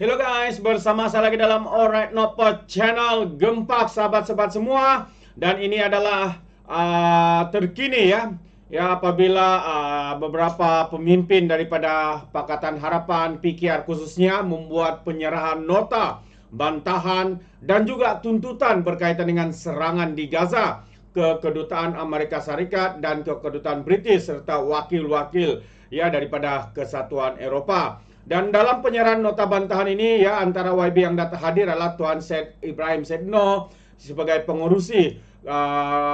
Hello guys, bersama saya lagi dalam Alright Notpot Channel. Gempak sahabat-sahabat semua. Dan ini adalah terkini ya apabila beberapa pemimpin daripada Pakatan Harapan PKR khususnya membuat penyerahan nota bantahan dan juga tuntutan berkaitan dengan serangan di Gaza ke kedutaan Amerika Serikat dan ke kedutaan British serta wakil-wakil daripada Kesatuan Eropah. Dan dalam penyerahan nota bantahan ini antara YB yang datang hadir adalah Tuan Syed Ibrahim Sedno sebagai pengurusi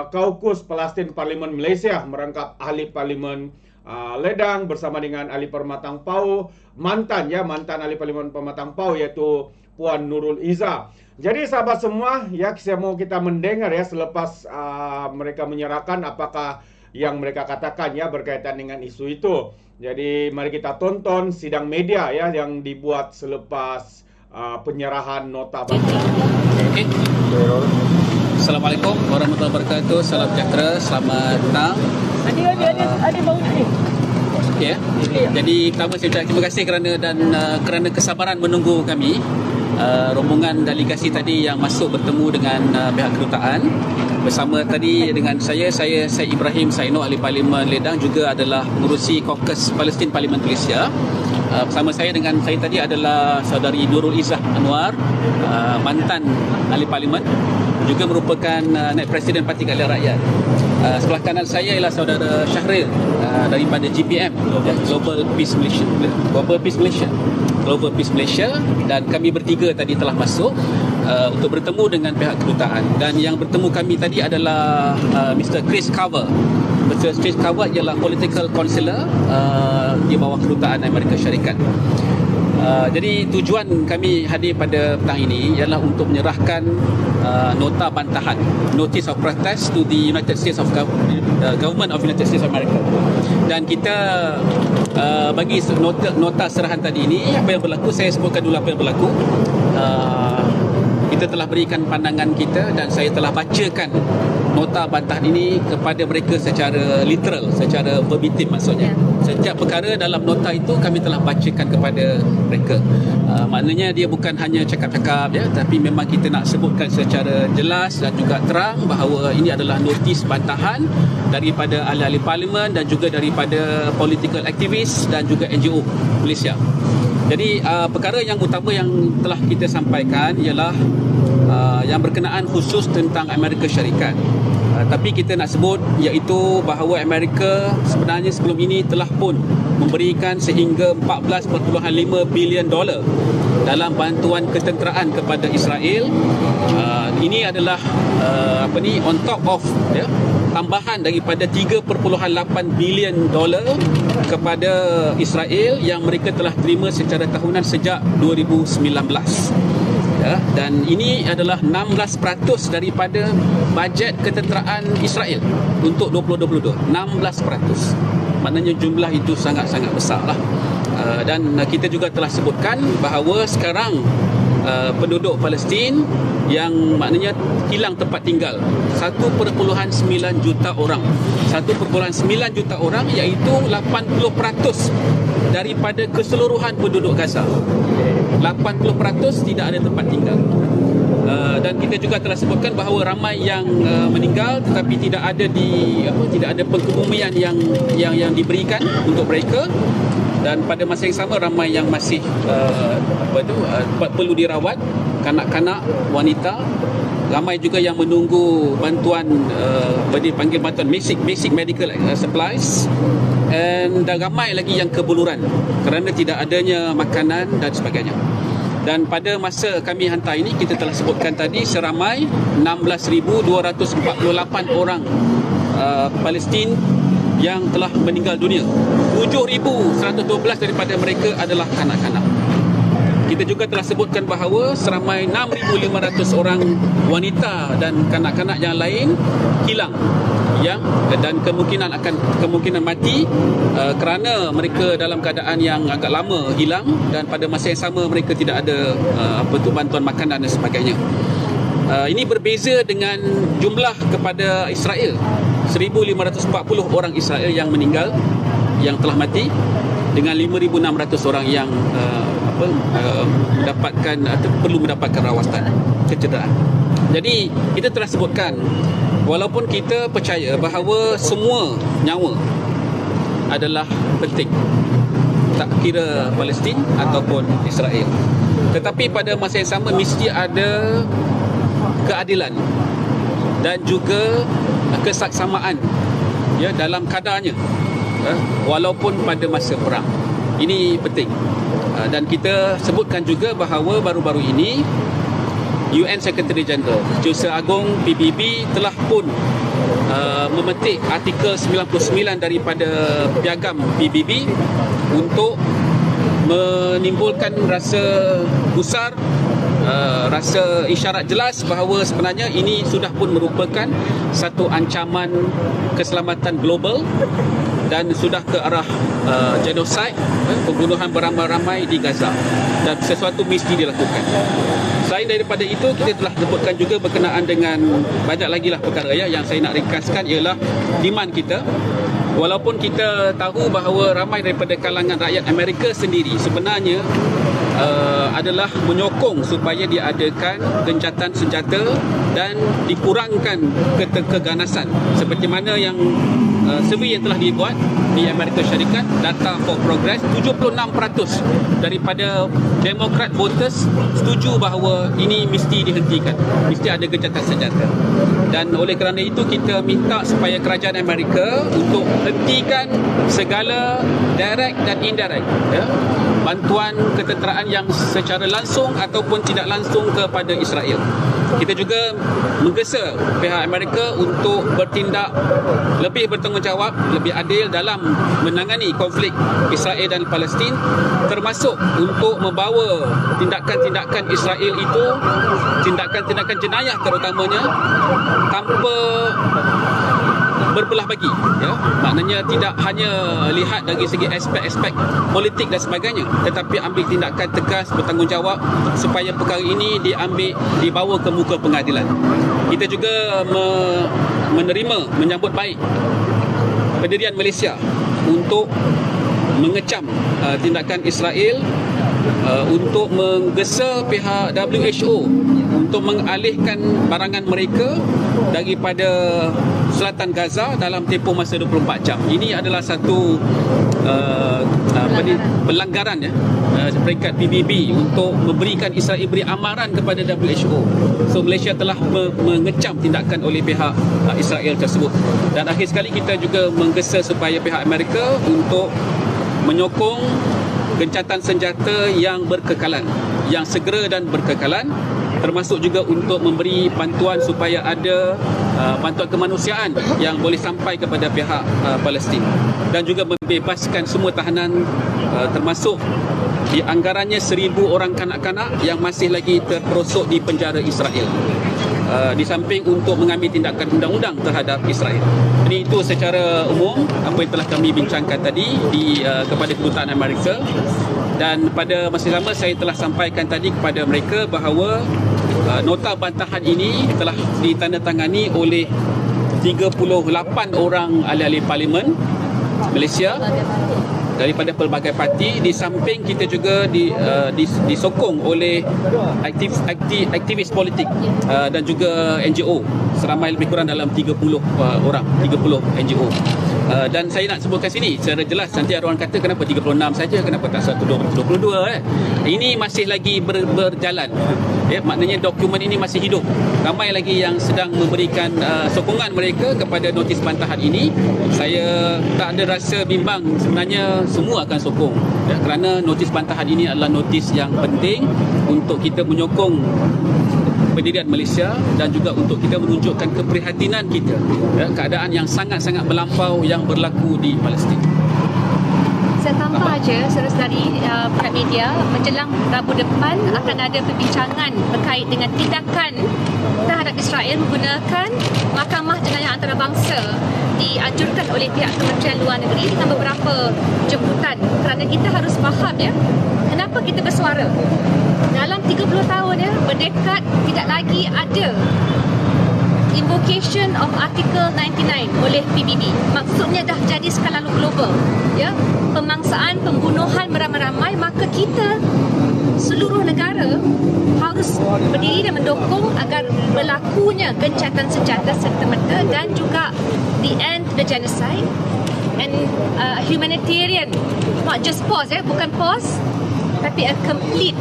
Kaukus Palestin Parlimen Malaysia, merangkap ahli Parlimen Ledang bersama dengan ahli Permatang Pau, mantan ahli Parlimen Permatang Pau iaitu Puan Nurul Izzah. Jadi sahabat semua, saya mau kita mendengar selepas mereka menyerahkan apakah yang mereka katakan berkaitan dengan isu itu. Jadi mari kita tonton sidang media yang dibuat selepas penyerahan nota bantahan. Okay. Assalamualaikum warahmatullahi wabarakatuh. Salam sejahtera, selamat datang. Ada bau ni. Okay. Jadi pertama saya ucapkan terima kasih kerana kesabaran menunggu kami. Rombongan delegasi tadi yang masuk bertemu dengan pihak kedutaan. Bersama tadi dengan saya Syed Ibrahim Saino, ahli Parlimen Ledang, juga adalah pengurusi Kaukus Palestin Parlimen Malaysia. Bersama saya tadi adalah saudari Nurul Izzah Anwar, mantan ahli Parlimen, juga merupakan naib presiden Parti Keadilan Rakyat. Sebelah kanan saya ialah saudara Syahril daripada GPM, Global Peace Malaysia, dan kami bertiga tadi telah masuk untuk bertemu dengan pihak kedutaan. Dan yang bertemu kami tadi adalah Mr. Chris Carver. Mr. Chris Carver ialah political counselor di bawah kedutaan Amerika Syarikat. Jadi tujuan kami hadir pada petang ini ialah untuk menyerahkan nota bantahan, Notice of Protest to the United States of Government of United States of America. Dan kita bagi nota serahan tadi ini, apa yang berlaku, saya sebutkan dulu apa yang berlaku. Kita telah berikan pandangan kita dan saya telah bacakan nota bantahan ini kepada mereka secara literal, secara verbatim maksudnya. Setiap perkara dalam nota itu kami telah bacakan kepada mereka. Maknanya dia bukan hanya cakap-cakap tapi memang kita nak sebutkan secara jelas dan juga terang bahawa ini adalah notis bantahan daripada ahli-ahli parlimen dan juga daripada political activist dan juga NGO Malaysia. Jadi perkara yang utama yang telah kita sampaikan ialah yang berkenaan khusus tentang Amerika Syarikat. Tapi kita nak sebut iaitu bahawa Amerika sebenarnya sebelum ini telah pun memberikan sehingga 14.5 bilion dolar dalam bantuan ketenteraan kepada Israel. Ini adalah on top of tambahan daripada 3.8 bilion dolar kepada Israel yang mereka telah terima secara tahunan sejak 2019. Dan ini adalah 16% daripada bajet ketenteraan Israel untuk 2022. 16%. Maknanya jumlah itu sangat-sangat besar lah. Dan kita juga telah sebutkan bahawa sekarang penduduk Palestin yang maknanya hilang tempat tinggal 1.9 juta orang. 1.9 juta orang iaitu 80% daripada keseluruhan penduduk Gaza. 80% tidak ada tempat tinggal. Dan kita juga telah sebutkan bahawa ramai yang meninggal tetapi tidak ada pengkebumian yang diberikan untuk mereka. Dan pada masa yang sama ramai yang masih perlu dirawat, kanak-kanak, wanita. Ramai juga yang menunggu bantuan dipanggil bantuan basic medical supplies. Dan ramai lagi yang kebuluran kerana tidak adanya makanan dan sebagainya. Dan pada masa kami hantar ini, kita telah sebutkan tadi seramai 16,248 orang Palestin yang telah meninggal dunia. 7,112 daripada mereka adalah kanak-kanak. Kita juga telah sebutkan bahawa seramai 6,500 orang wanita dan kanak-kanak yang lain hilang dan kemungkinan mati kerana mereka dalam keadaan yang agak lama hilang dan pada masa yang sama mereka tidak ada bantuan makanan dan sebagainya. Ini berbeza dengan jumlah kepada Israel. 1,540 orang Israel yang meninggal, yang telah mati. dengan 5,600 orang yang dapatkan atau perlu mendapatkan rawatan kecederaan. Jadi kita telah sebutkan, walaupun kita percaya bahawa semua nyawa adalah penting, tak kira Palestin ataupun Israel, tetapi pada masa yang sama mesti ada keadilan dan juga kesaksamaan ya dalam kadarnya, walaupun pada masa perang. Ini penting. Dan kita sebutkan juga bahawa baru-baru ini UN Secretary General Jursa Agung PBB telah pun memetik artikel 99 daripada piagam PBB untuk menimbulkan rasa gusar, rasa isyarat jelas bahawa sebenarnya ini sudah pun merupakan satu ancaman keselamatan global dan sudah ke arah genosid, pembunuhan beramai-ramai di Gaza, dan sesuatu mesti dilakukan. Selain daripada itu, kita telah sebutkan juga berkenaan dengan banyak lagi lah perkara ya, yang saya nak ringkaskan ialah demand kita. Walaupun kita tahu bahawa ramai daripada kalangan rakyat Amerika sendiri sebenarnya adalah menyokong supaya diadakan gencatan senjata dan dikurangkan keganasan, seperti mana yang survey yang telah dibuat di Amerika Syarikat, Data for Progress, 76% daripada Democrat voters setuju bahawa ini mesti dihentikan, mesti ada gencatan senjata. Dan oleh kerana itu kita minta supaya kerajaan Amerika untuk hentikan segala direct dan indirect ya, bantuan ketenteraan yang secara langsung ataupun tidak langsung kepada Israel. Kita juga menggesa pihak Amerika untuk bertindak lebih bertanggungjawab, lebih adil dalam menangani konflik Israel dan Palestin, termasuk untuk membawa tindakan-tindakan Israel itu, tindakan-tindakan jenayah terutamanya, tanpa berbelah bagi ya. Maknanya tidak hanya lihat dari segi aspek-aspek politik dan sebagainya, tetapi ambil tindakan tegas, bertanggungjawab supaya perkara ini dibawa ke muka pengadilan. Kita juga menyambut baik pendirian Malaysia untuk mengecam tindakan Israel, untuk menggesa pihak WHO untuk mengalihkan barangan mereka daripada selatan Gaza dalam tempoh masa 24 jam. Ini adalah satu pelanggaran ya, peringkat PBB untuk memberikan Israel beri amaran kepada WHO. So Malaysia telah mengecam tindakan oleh pihak Israel tersebut. Dan akhir sekali kita juga menggesa supaya pihak Amerika untuk menyokong gencatan senjata yang berkekalan, yang segera dan berkekalan, termasuk juga untuk memberi bantuan supaya ada bantuan kemanusiaan yang boleh sampai kepada pihak Palestin, dan juga membebaskan semua tahanan, termasuk di anggarannya 1,000 orang kanak-kanak yang masih lagi terperosok di penjara Israel, di samping untuk mengambil tindakan undang-undang terhadap Israel. Jadi itu secara umum apa yang telah kami bincangkan tadi kepada kedutaan Amerika. Dan pada masa sama saya telah sampaikan tadi kepada mereka bahawa nota bantahan ini telah ditandatangani oleh 38 orang ahli-ahli parlimen Malaysia daripada pelbagai parti. Di samping kita juga disokong oleh aktivis politik dan juga NGO seramai lebih kurang dalam 30 orang, 30 NGO. Dan saya nak sebutkan sini secara jelas, nanti ada orang kata kenapa 36 saja, kenapa tak 122 Ini masih lagi berjalan ya, maknanya dokumen ini masih hidup. Ramai lagi yang sedang memberikan sokongan mereka kepada notis bantahan ini. Saya tak ada rasa bimbang, sebenarnya semua akan sokong ya, kerana notis bantahan ini adalah notis yang penting untuk kita menyokong pendirian Malaysia dan juga untuk kita menunjukkan keprihatinan kita ya, keadaan yang sangat-sangat melampau yang berlaku di Palestin. Saya tambah aja dari pihak media, menjelang Rabu depan akan ada perbincangan berkait dengan tindakan terhadap Israel menggunakan Mahkamah Jenayah Antarabangsa dianjurkan oleh pihak Kementerian Luar Negeri dengan beberapa jemputan, kerana kita harus faham ya, kenapa kita bersuara. Dalam 30 tahun ya, berdekat tidak lagi ada invocation of Article 99 oleh PBB. Maksudnya dah jadi skala global ya. pemangsaan, pembunuhan beramai-ramai, maka kita seluruh negara harus berdiri dan mendukung agar berlakunya gencatan senjata serta-merta dan juga the end to the genocide and humanitarian, not just pause, bukan pause, tapi a complete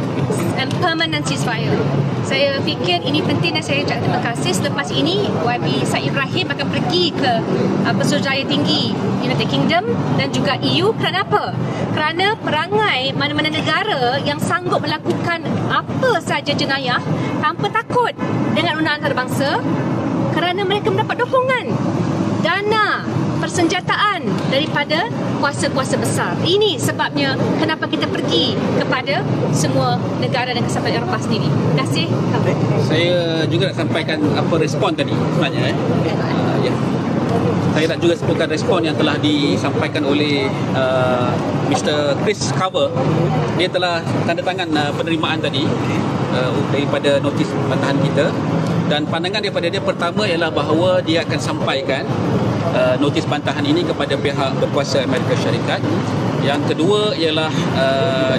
and permanent ceasefire. Saya fikir ini penting dan saya ucap terima kasih. Selepas ini YB Said Ibrahim akan pergi ke Pesuruhjaya Tinggi United Kingdom dan juga EU. Kenapa? Kerana perangai mana-mana negara yang sanggup melakukan apa saja jenayah tanpa takut dengan undang-undang antarabangsa, kerana mereka mendapat dukungan dana persenjataan daripada kuasa-kuasa besar. Ini sebabnya kenapa kita pergi kepada semua negara dan kesatuan Eropah sendiri. Terima kasih. Saya juga nak sampaikan apa respon tadi sebenarnya. Ya. Saya nak juga sebutkan respon yang telah disampaikan oleh Mr. Chris Carver. Dia telah tanda tangan penerimaan tadi daripada notis bantahan kita, dan pandangan daripada dia pertama ialah bahawa dia akan sampaikan notis bantahan ini kepada pihak berkuasa Amerika Syarikat. Yang kedua ialah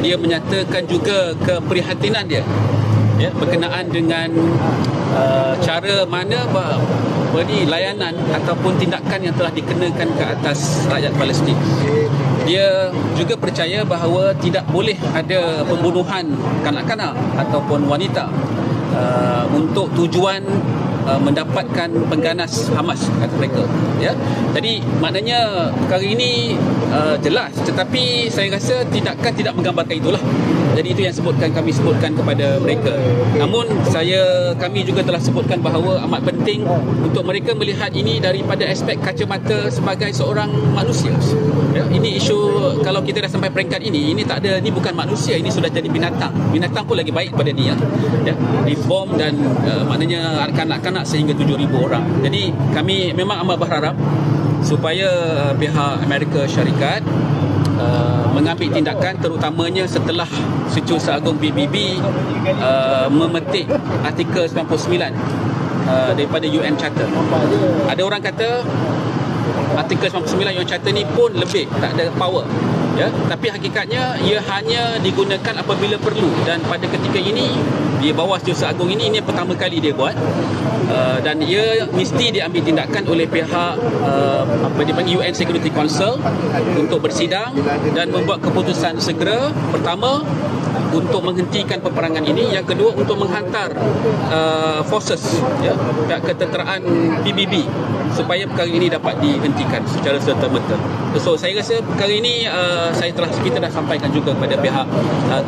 dia menyatakan juga keprihatinan dia berkenaan dengan cara mana layanan ataupun tindakan yang telah dikenakan ke atas rakyat Palestin. Dia juga percaya bahawa tidak boleh ada pembunuhan kanak-kanak ataupun wanita untuk tujuan mendapatkan pengganas Hamas, kata mereka. Ya, jadi maknanya perkara ini jelas, tetapi saya rasa tidak menggambarkan itulah. Jadi itu yang kami sebutkan kepada mereka. Namun kami juga telah sebutkan bahawa amat penting untuk mereka melihat ini daripada aspek kacamata sebagai seorang manusia. Ya, ini isu, kalau kita dah sampai peringkat ini tak ada, ini bukan manusia, ini sudah jadi binatang. Binatang pun lagi baik pada dia. Ya, dibom dan maknanya kanak-kanak sehingga 7,000 orang. Jadi kami memang amat berharap supaya pihak Amerika Syarikat mengambil tindakan, terutamanya setelah Setiausaha Agung PBB memetik artikel 99 daripada UN Charter. Ada orang kata artikel 99 UN Charter ni pun lebih, tak ada power. Ya, tapi hakikatnya ia hanya digunakan apabila perlu, dan pada ketika ini di bawah Setiausaha Agung ini yang pertama kali dia buat, dan ia mesti diambil tindakan oleh pihak dipanggil UN Security Council untuk bersidang dan membuat keputusan segera. Pertama, untuk menghentikan peperangan ini. Yang kedua, untuk menghantar forces, pihak ketenteraan PBB supaya perkara ini dapat dihentikan secara serta-merta. So saya rasa perkara ini kita dah sampaikan juga kepada pihak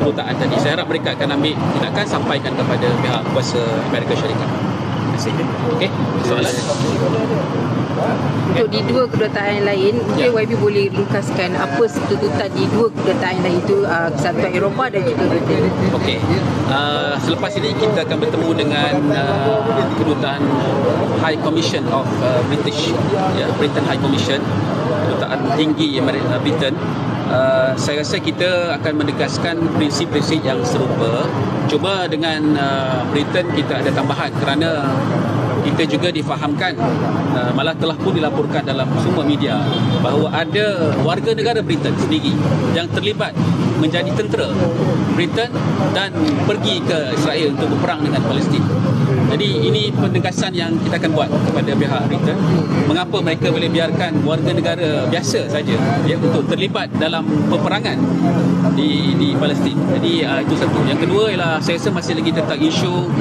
kedutaan tadi. Saya harap mereka akan ambil tindakan, sampaikan kepada pihak kuasa Amerika Syarikat. Okey, soalan. Untuk di dua kedutaan yang lain, mungkin YB boleh ringkaskan apa tuntutan di dua kedutaan yang lain itu, Kesatuan Eropah dan juga Britain. Okey, selepas ini kita akan bertemu dengan kedutaan High Commission of British, Britain High Commission, kedutaan tinggi Britain. Saya rasa kita akan menegaskan prinsip-prinsip yang serupa. Cuma dengan Britain kita ada tambahan, kerana kita juga difahamkan, malah telah pun dilaporkan dalam semua media bahawa ada warga negara Britain sendiri yang terlibat menjadi tentera Britain dan pergi ke Israel untuk berperang dengan Palestin. Jadi ini penegasan yang kita akan buat kepada pihak Britain. Mengapa mereka boleh biarkan warga negara biasa saja untuk terlibat dalam peperangan di Palestin. Jadi itu satu. Yang kedua ialah saya rasa masih lagi tentang isu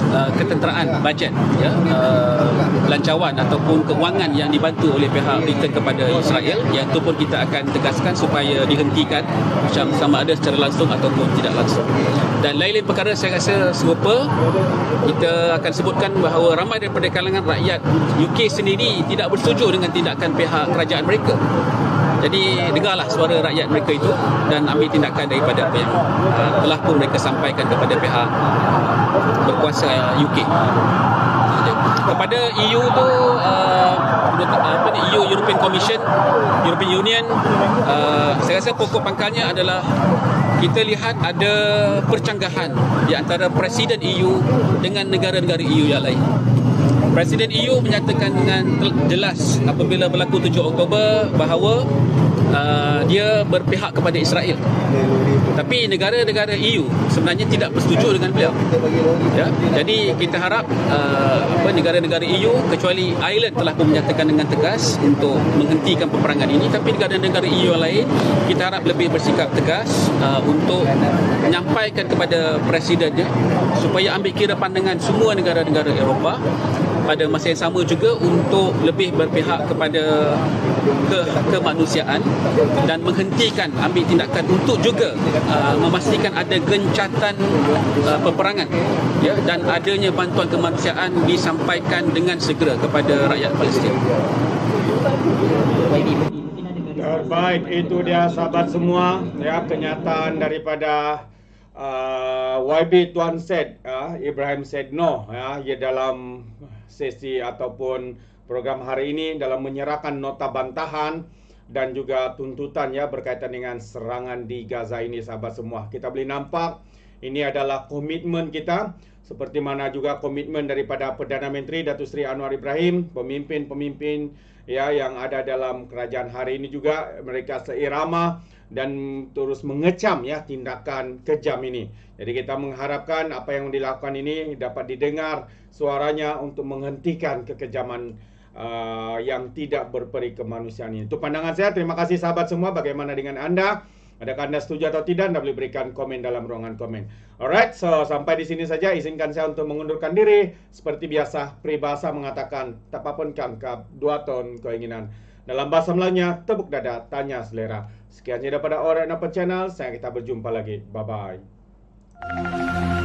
ketenteraan bajet, belanjawan ataupun keuangan yang dibantu oleh pihak Britain kepada Israel. Yang itu pun kita akan tegaskan supaya dihentikan, macam sama ada secara langsung ataupun tidak langsung. Dan lain-lain perkara saya rasa serupa. Kita akan sebutkan bahawa ramai daripada kalangan rakyat UK sendiri tidak bersetuju dengan tindakan pihak kerajaan mereka. Jadi dengarlah suara rakyat mereka itu dan ambil tindakan daripada apa yang telah pun mereka sampaikan kepada pihak berkuasa UK. Kepada EU tu EU European Commission, European Union, saya rasa pokok pangkalnya adalah kita lihat ada percanggahan di antara Presiden EU dengan negara-negara EU yang lain. Presiden EU menyatakan dengan jelas apabila berlaku 7 Oktober bahawa dia berpihak kepada Israel. Tapi negara-negara EU sebenarnya tidak bersetuju dengan beliau. Ya, jadi kita harap negara-negara EU kecuali Ireland telah pun menyatakan dengan tegas untuk menghentikan peperangan ini, tapi negara-negara EU yang lain kita harap lebih bersikap tegas untuk menyampaikan kepada presidennya supaya ambil kira pandangan semua negara-negara Eropah pada masa yang sama juga untuk lebih berpihak kepada kemanusiaan dan menghentikan ambil tindakan untuk juga memastikan ada gencatan peperangan, ya, dan adanya bantuan kemanusiaan disampaikan dengan segera kepada rakyat Palestin. Baik, itu dia sahabat semua, ya, kenyataan daripada YB Tuan Said, Ibrahim Said No, ya, dalam sesi ataupun program hari ini dalam menyerahkan nota bantahan dan juga tuntutan, ya, berkaitan dengan serangan di Gaza ini, sahabat semua. Kita boleh nampak ini adalah komitmen kita, seperti mana juga komitmen daripada Perdana Menteri Datuk Seri Anwar Ibrahim, pemimpin-pemimpin, ya, yang ada dalam kerajaan hari ini juga mereka seirama dan terus mengecam, ya, tindakan kejam ini. Jadi kita mengharapkan apa yang dilakukan ini dapat didengar suaranya untuk menghentikan kekejaman yang tidak berperi kemanusiaan ini. Itu pandangan saya. Terima kasih sahabat semua. Bagaimana dengan anda? Adakah anda setuju atau tidak? Anda boleh berikan komen dalam ruangan komen. Alright, so sampai di sini saja. Izinkan saya untuk mengundurkan diri. Seperti biasa, peribahasa mengatakan, tak papun kangkap, 2 ton keinginan. Dalam bahasa Melayunya, tepuk dada, tanya selera. Sekian saja daripada Alright Napa Channel. Saya kita berjumpa lagi. Bye-bye.